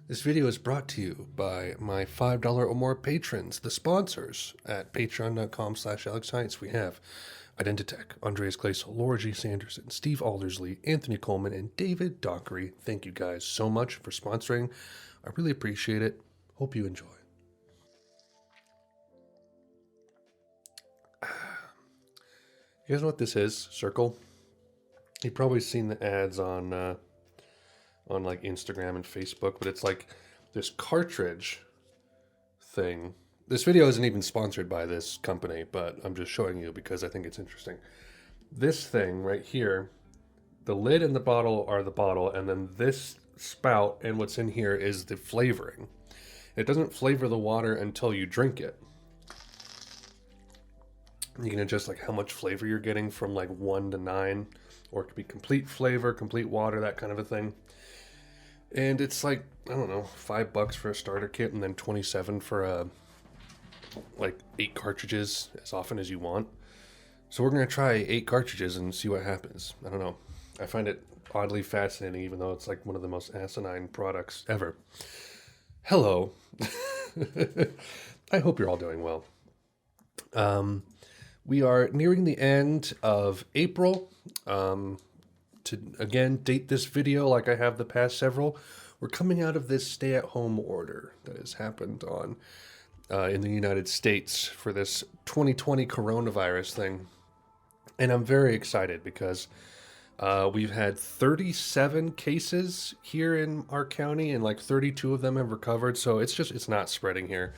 This video is brought to you by my $5 or more patrons, the sponsors at patreon.com/AlexHeitz. We have Identitech, Andreas Glaisel, Laura G. Sanderson, Steve Aldersley, Anthony Coleman, and David Dockery. Thank you guys so much for sponsoring. I really appreciate it. Hope you enjoy. You guys know what this is? Circle. You've probably seen the ads on like Instagram and Facebook, but it's like this cartridge thing. This video isn't even sponsored by this company, but I'm just showing you because I think it's interesting. This thing right here, the lid and the bottle are the bottle, and then this spout and what's in here is the flavoring. It doesn't flavor the water until you drink it. You can adjust like how much flavor you're getting from like 1 to 9, or it could be complete flavor, complete water, that kind of a thing. And it's like, I don't know, $5 for a starter kit, and then 27 for like 8 cartridges as often as you want. So we're gonna try 8 cartridges and see what happens. I don't know. I find it oddly fascinating, even though it's like one of the most asinine products ever. Hello. I hope you're all doing well. We are nearing the end of April. To again date this video like I have the past several, we're coming out of this stay-at-home order that has happened on in the United States for this 2020 coronavirus thing, and I'm very excited because we've had 37 cases here in our county, and like 32 of them have recovered. So it's not spreading here.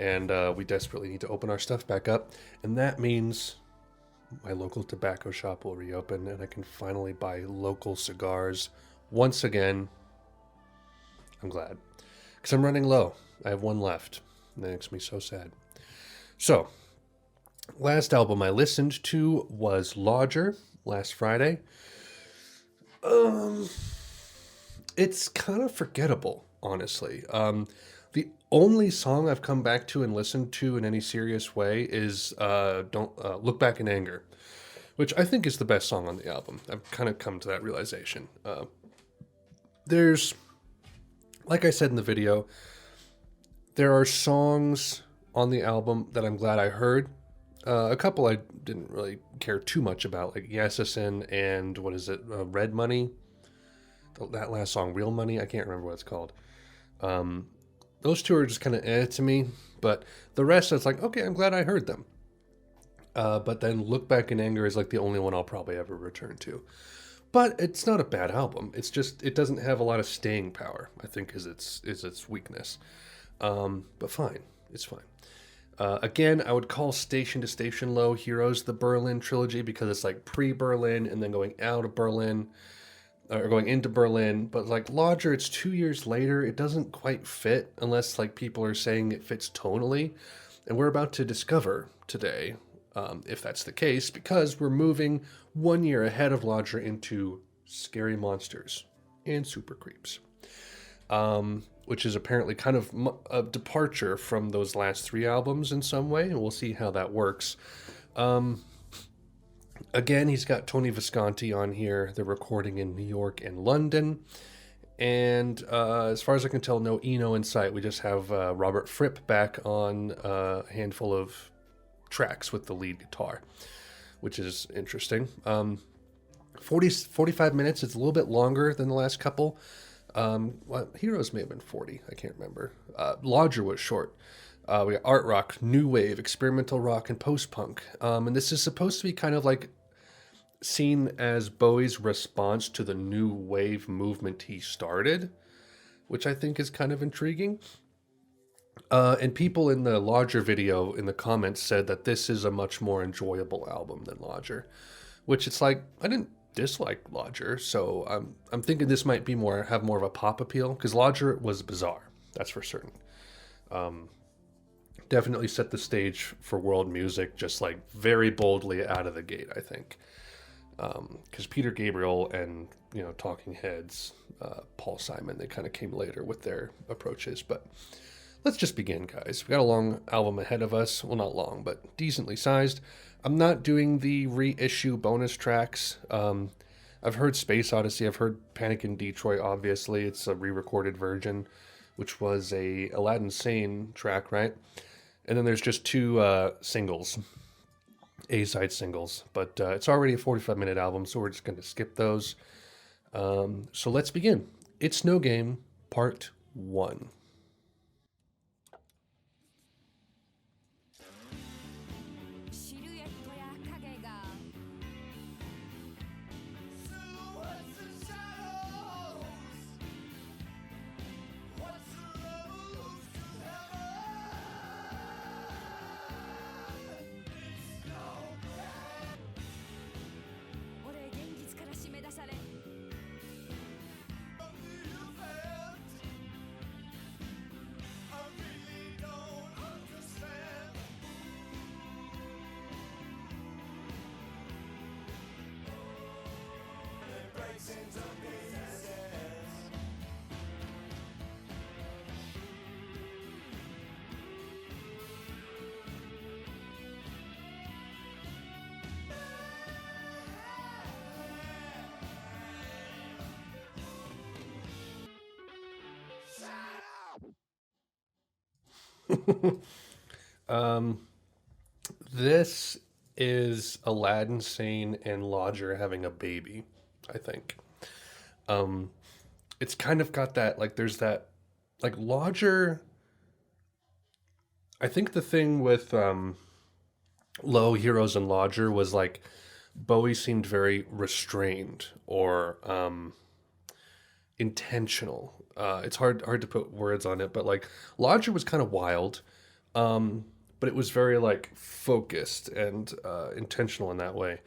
And we desperately need to open our stuff back up. And that means my local tobacco shop will reopen and I can finally buy local cigars once again. I'm glad. Because I'm running low. I have one left. And that makes me so sad. So, last album I listened to was Lodger last Friday. It's kind of forgettable, honestly. The only song I've come back to and listened to in any serious way is Don't Look Back in Anger, which I think is the best song on the album. I've kind of come to that realization. There's, like I said in the video, there are songs on the album that I'm glad I heard. A couple I didn't really care too much about, like Yassison and, Red Money? That last song, Real Money? I can't remember what it's called. Those two are just kind of to me, but the rest, it's like, okay, I'm glad I heard them. But then Look Back in Anger is like the only one I'll probably ever return to. But it's not a bad album. It's just, it doesn't have a lot of staying power, I think is its weakness. But fine, it's fine. Again, I would call Station to Station Low Heroes the Berlin trilogy because it's like pre-Berlin and then going out of Berlin. Or going into Berlin, but like Lodger, it's 2 years later. It doesn't quite fit unless like people are saying it fits tonally. And we're about to discover today if that's the case, because we're moving 1 year ahead of Lodger into Scary Monsters and Super Creeps, which is apparently kind of a departure from those last 3 albums in some way, and we'll see how that works. Again, he's got Tony Visconti on here. They're recording in New York and London. And as far as I can tell, no Eno in sight. We just have Robert Fripp back on a handful of tracks with the lead guitar, which is interesting. 45 minutes. It's a little bit longer than the last couple. Heroes may have been 40. I can't remember. Lodger was short. We got art rock, new wave, experimental rock, and post-punk. And this is supposed to be kind of like seen as Bowie's response to the new wave movement he started, which I think is kind of intriguing. And people in the Lodger video in the comments said that this is a much more enjoyable album than Lodger, which it's like, I didn't dislike Lodger, so I'm thinking this might be have more of a pop appeal, because Lodger was bizarre, that's for certain. Definitely set the stage for world music, just like very boldly out of the gate, I think. Because Peter Gabriel and, Talking Heads, Paul Simon, they kind of came later with their approaches. But let's just begin, guys. We got a long album ahead of us. Well, not long, but decently sized. I'm not doing the reissue bonus tracks. I've heard Space Odyssey. I've heard Panic in Detroit, obviously. It's a re-recorded version. which was a Aladdin Sane track, right? And then there's just two singles, A-side singles. But it's already a 45-minute album, so we're just going to skip those. So let's begin. It's No Game, Part 1. um, this is Aladdin Sane and Lodger having a baby, I think. Um, it's kind of got that, like, there's that, like, Lodger. I think the thing with Low, Heroes, and Lodger was like Bowie seemed very restrained or intentional. It's hard to put words on it, but like Lodger was kind of wild, but it was very like focused and intentional in that way.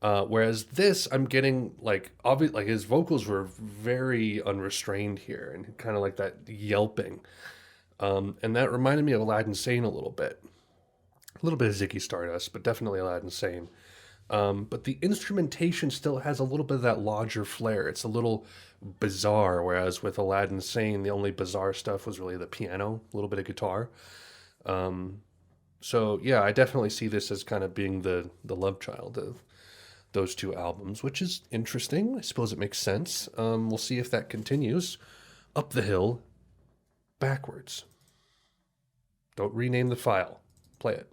Whereas this, I'm getting like obvious, like his vocals were very unrestrained here, and kind of like that yelping, and that reminded me of Aladdin Sane a little bit of Ziggy Stardust, but definitely Aladdin Sane. But the instrumentation still has a little bit of that Lodger flair. It's a little bizarre, whereas with Aladdin Sane, the only bizarre stuff was really the piano, a little bit of guitar. So yeah, I definitely see this as kind of being the love child of those two albums, which is interesting. I suppose it makes sense. We'll see if that continues. Up the Hill, backwards. Don't rename the file. Play it.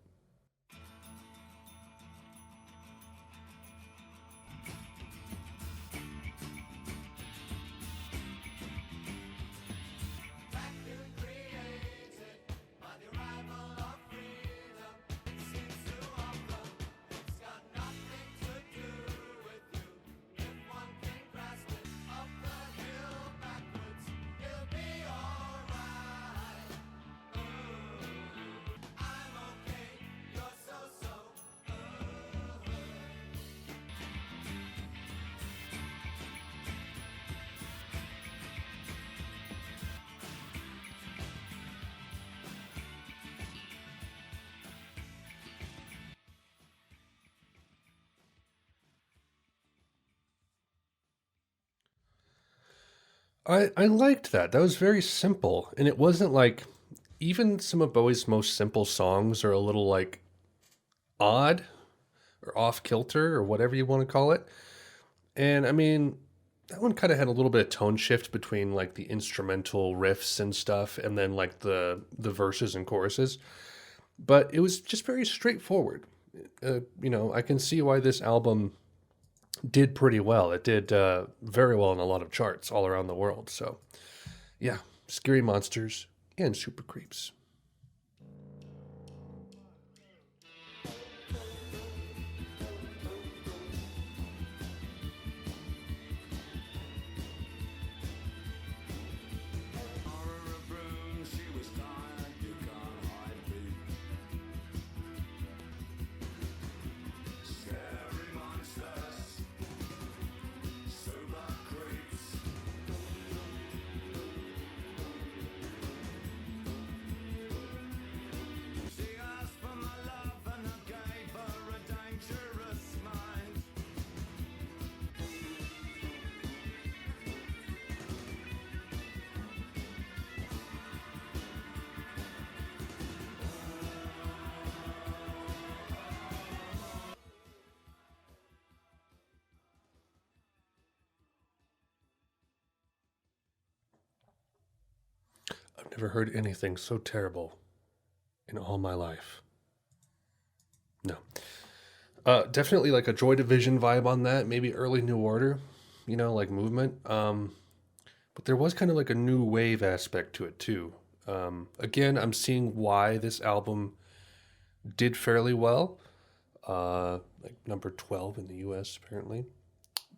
I liked that. That was very simple. And it wasn't like even some of Bowie's most simple songs are a little like odd or off kilter or whatever you want to call it. And I mean, that one kind of had a little bit of tone shift between like the instrumental riffs and stuff and then like the verses and choruses. But it was just very straightforward. I can see why this album did pretty well. It did very well in a lot of charts all around the world. So, yeah, Scary Monsters and Super Creeps. Never heard anything so terrible in all my life. No. Definitely like a Joy Division vibe on that. Maybe early New Order, like movement. But there was kind of like a new wave aspect to it too. Again, I'm seeing why this album did fairly well. Like number 12 in the US, apparently.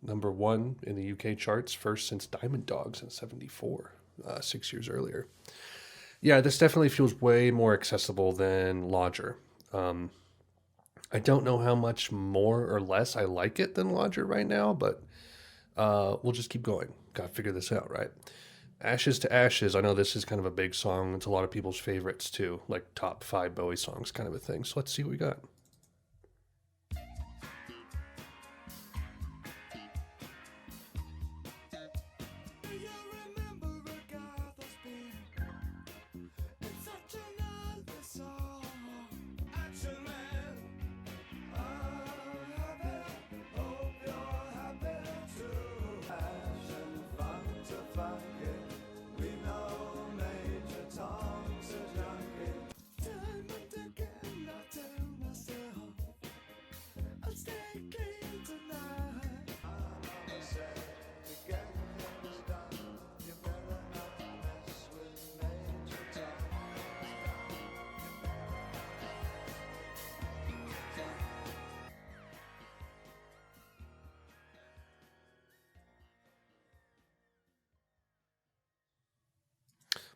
Number one in the UK charts, first since Diamond Dogs in '74, 6 years earlier. Yeah, this definitely feels way more accessible than Lodger. I don't know how much more or less I like it than Lodger right now, but we'll just keep going. Gotta figure this out, right? Ashes to Ashes. I know this is kind of a big song. It's a lot of people's favorites too, like top 5 Bowie songs kind of a thing. So let's see what we got.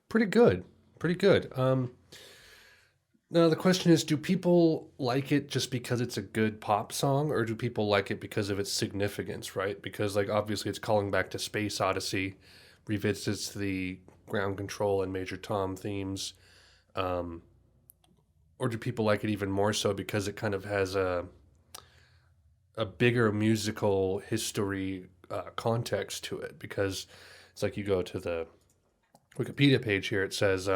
Pretty good. Pretty good. Now the question is, do people like it just because it's a good pop song, or do people like it because of its significance, right? Because like obviously it's calling back to Space Odyssey, revisits the ground control and Major Tom themes, um, or do people like it even more so because it kind of has a bigger musical history context to it? Because it's like you go to the Wikipedia page here, it says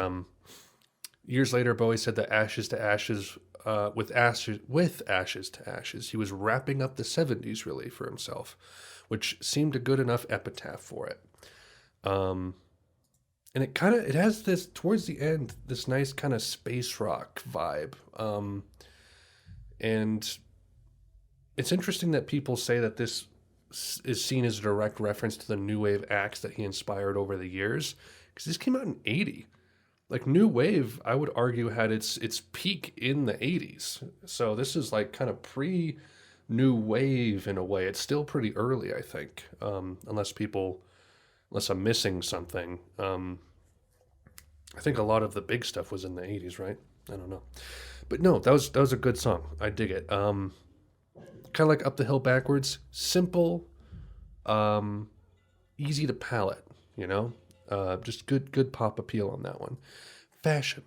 years later, Bowie said that Ashes to Ashes, with Ashes to Ashes, he was wrapping up the '70s really for himself, which seemed a good enough epitaph for it. Um, and it has this towards the end this nice kind of space rock vibe, and it's interesting that people say that this is seen as a direct reference to the new wave acts that he inspired over the years, because this came out in '80. Like new wave, I would argue had its peak in the '80s. So this is like kind of pre new wave in a way. It's still pretty early, I think, unless I'm missing something. I think a lot of the big stuff was in the '80s, right? I don't know, but no, that was a good song. I dig it. Kind of like Up the Hill Backwards, simple, um, easy to palate. Just good pop appeal on that one. Fashion.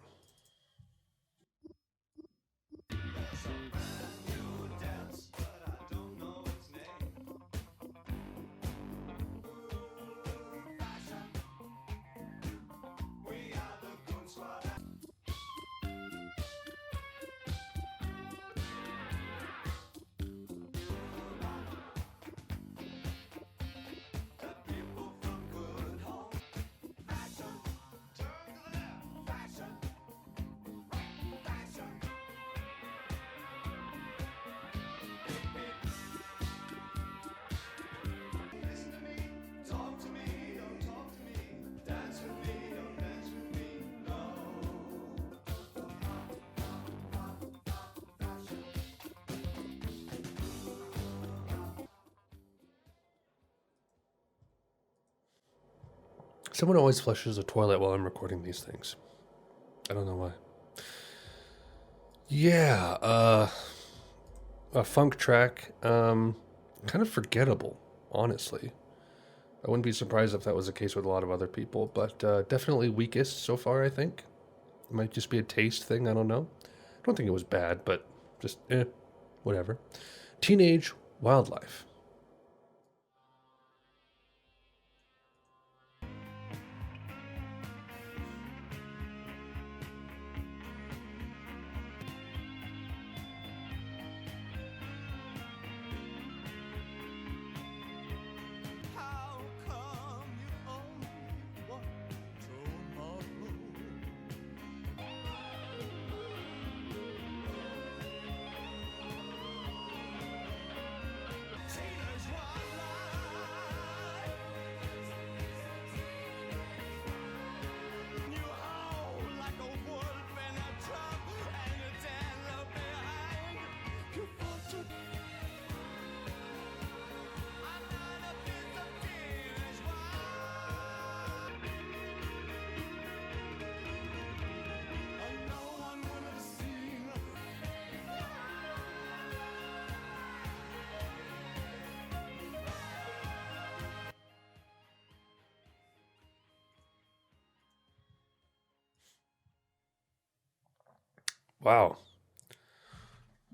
Someone always flushes the toilet while I'm recording these things. I don't know why. Yeah, a funk track, kind of forgettable, honestly. I wouldn't be surprised if that was the case with a lot of other people, but definitely weakest so far, I think. It might just be a taste thing, I don't know. I don't think it was bad, but just whatever. Teenage Wildlife. How come you only want tomorrow? Wow,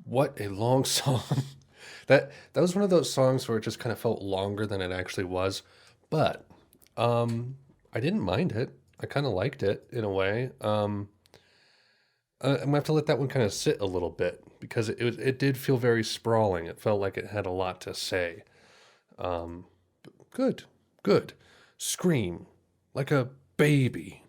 what a long song. That was one of those songs where it just kind of felt longer than it actually was, but I didn't mind it. I kind of liked it in a way. I'm gonna have to let that one kind of sit a little bit because it did feel very sprawling. It felt like it had a lot to say. Um, good, good. Scream like a baby.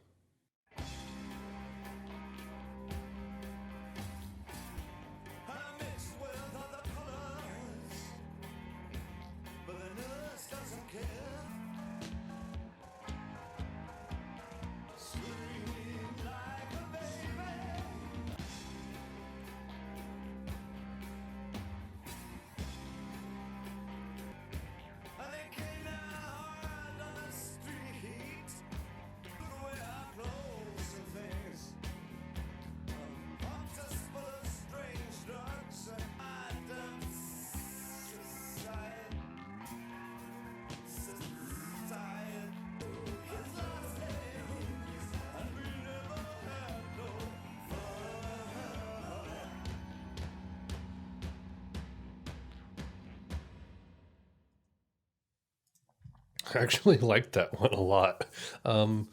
I actually liked that one a lot. Um,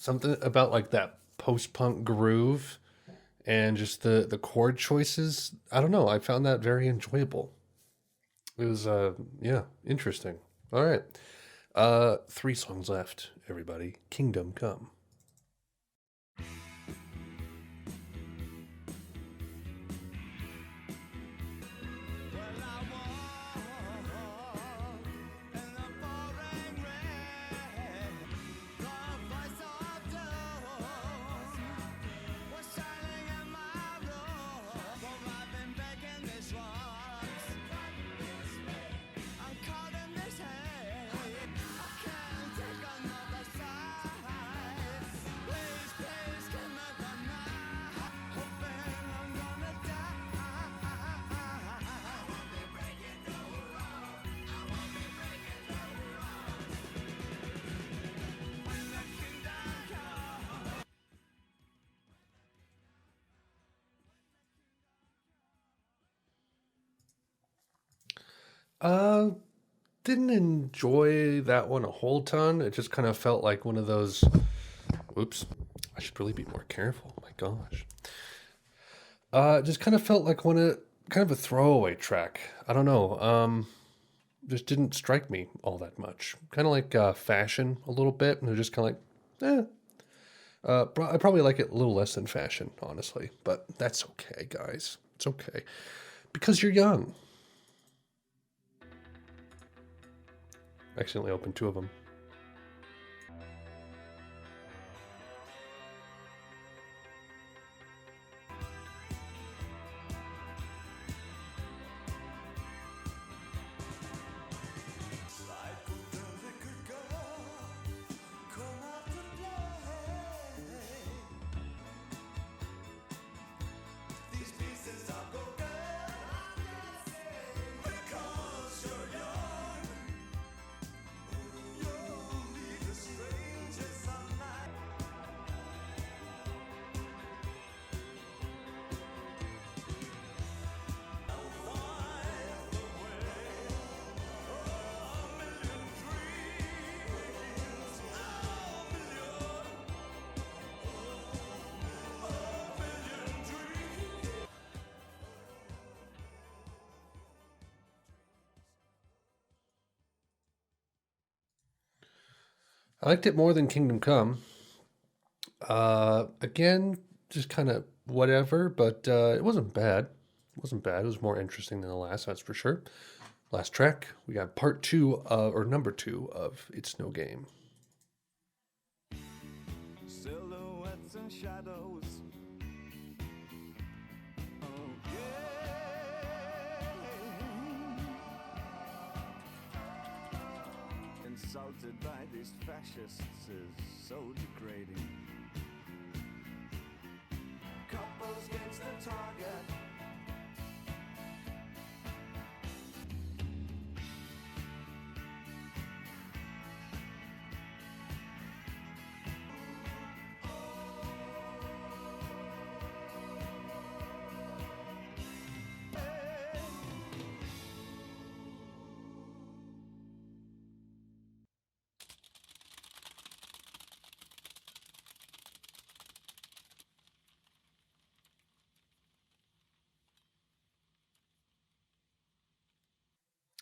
Something about like that post punk groove and just the chord choices. I don't know. I found that very enjoyable. It was yeah, interesting. All right. Three songs left, everybody. Kingdom Come. Uh didn't enjoy that one a whole ton. It just kind of felt like one of those oops. I should really be more careful. My gosh. It just kind of felt like kind of a throwaway track. I don't know. Just didn't strike me all that much. Kind of like Fashion a little bit. And they're just kind of like, I probably like it a little less than Fashion, honestly. But that's okay, guys. It's okay because you're young. Accidentally opened two of them. I liked it more than Kingdom Come. Again, just kind of whatever, but it wasn't bad. It wasn't bad. It was more interesting than the last, that's for sure. Last track, we got part two, or number two of It's No Game. Silhouettes and shadows. Oh, yeah. Insulted by these fascists is so degrading. Couples against the target.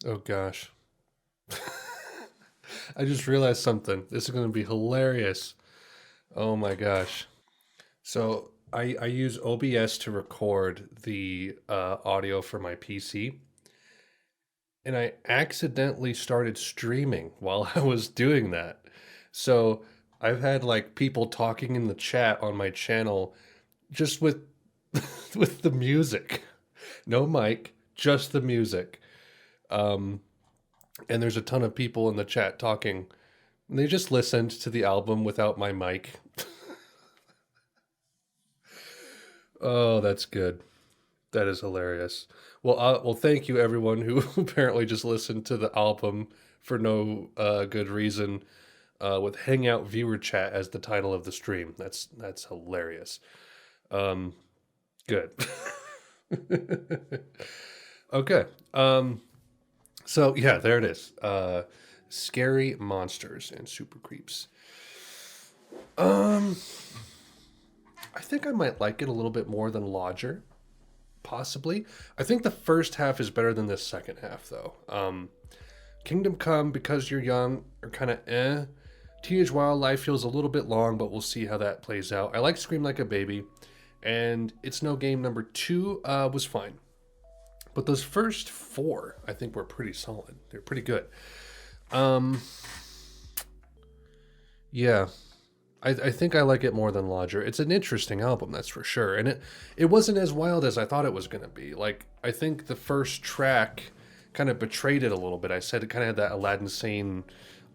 Oh gosh. I just realized something. This is going to be hilarious. Oh my gosh. So I use OBS to record the audio for my PC, and I accidentally started streaming while I was doing that. So I've had like people talking in the chat on my channel just with with the music. No mic, just the music. Um, and there's a ton of people in the chat talking. And they just listened to the album without my mic. Oh, that's good. That is hilarious. Well, thank you everyone who apparently just listened to the album for no good reason, with Hangout viewer chat as the title of the stream. That's hilarious. Um, good. Okay. So yeah, there it is. Scary monsters and super creeps. Um, I think I might like it a little bit more than Lodger, possibly. I think the first half is better than the second half, though. Kingdom Come, Because You're Young, are kind of eh. Teenage Wildlife feels a little bit long, but we'll see how that plays out. I like Scream Like a Baby, and It's No Game number 2 was fine. But those first 4, I think, were pretty solid. They're pretty good. Um, yeah, I think I like it more than Lodger. It's an interesting album, that's for sure. And it wasn't as wild as I thought it was going to be. Like, I think the first track kind of betrayed it a little bit. I said it kind of had that Aladdin Sane,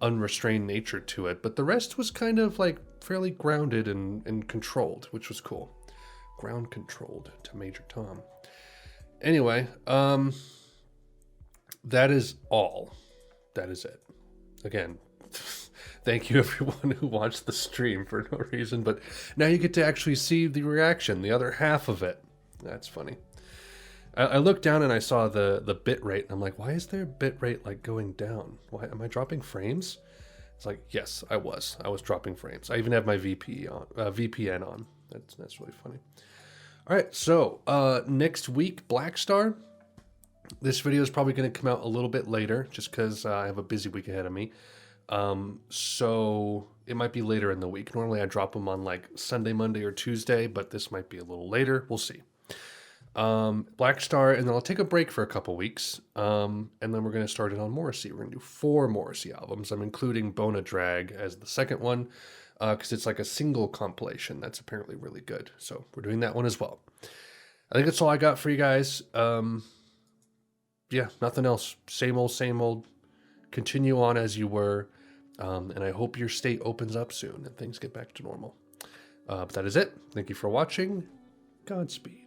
unrestrained nature to it. But the rest was kind of like fairly grounded and controlled, which was cool. Ground controlled to Major Tom. Anyway, that is all. That is it. Again, thank you everyone who watched the stream for no reason, but now you get to actually see the reaction, the other half of it. That's funny. I looked down and I saw the bit rate, and I'm like, why is their bit rate like going down? Why am I dropping frames? It's like, yes, I was dropping frames. I even have my VPN on. That's really funny. All right, so next week, Black Star. This video is probably going to come out a little bit later, just because I have a busy week ahead of me. So it might be later in the week. Normally I drop them on like Sunday, Monday, or Tuesday, but this might be a little later. We'll see. Black Star, and then I'll take a break for a couple weeks, and then we're going to start it on Morrissey. We're going to do 4 Morrissey albums. I'm including Bona Drag as the second one, because it's like a single compilation that's apparently really good. So we're doing that one as well. I think that's all I got for you guys. Yeah, nothing else. Same old. Continue on as you were, and I hope your state opens up soon and things get back to normal. But that is it. Thank you for watching. Godspeed.